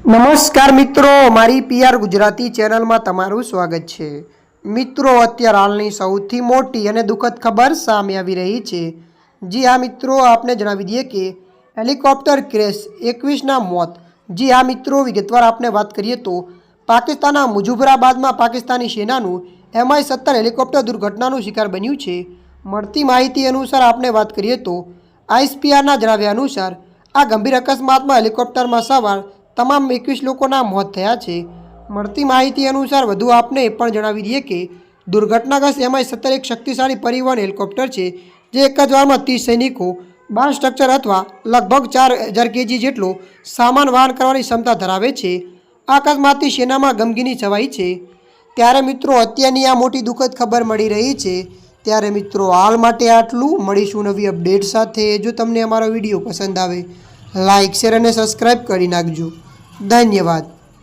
નમસ્કાર મિત્રો, મારી પીઆર ગુજરાતી ચેનલમાં તમારું સ્વાગત છે। મિત્રો, અત્યારે હાલની સૌથી મોટી અને દુઃખદ ખબર સામે આવી રહી છે। જી હા મિત્રો, આપને જણાવી દઈએ કે હેલિકોપ્ટર ક્રેશ 21ના મોત। જી હા મિત્રો, વિગતવાર આપણે વાત કરીએ તો પાકિસ્તાનના મુજફરાબાદમાં પાકિસ્તાની સેનાનું MI-17 હેલિકોપ્ટર દુર્ઘટનાનું શિકાર બન્યું છે। મળતી માહિતી અનુસાર આપણે વાત કરીએ તો ISPRના જણાવ્યા અનુસાર આ ગંભીર અકસ્માતમાં હેલિકોપ્ટરમાં સવાર તમામ 21 લોકોના મોત થયા છે। મળતી માહિતી અનુસાર વધુ આપને એ પણ જણાવી દઈએ કે દુર્ઘટનાગ્રસ્ત MI-17 એક શક્તિશાળી પરિવહન હેલિકોપ્ટર છે જે એક જ વારમાં 30 સૈનિકો, 12 સ્ટ્રક્ચર અથવા લગભગ 4000 kg જેટલો સામાન વહન કરવાની ક્ષમતા ધરાવે છે। આ અકસ્માતથી સેનામાં ગમગીની છવાઈ છે। ત્યારે મિત્રો, અત્યારની આ મોટી દુઃખદ ખબર મળી રહી છે। ત્યારે મિત્રો, હાલ માટે આટલું। મળીશું નવી અપડેટ સાથે। જો તમને અમારો વિડીયો પસંદ આવે, લાઇક, શેર અને સબસ્ક્રાઈબ કરી નાખજો। ધન્યવાદ।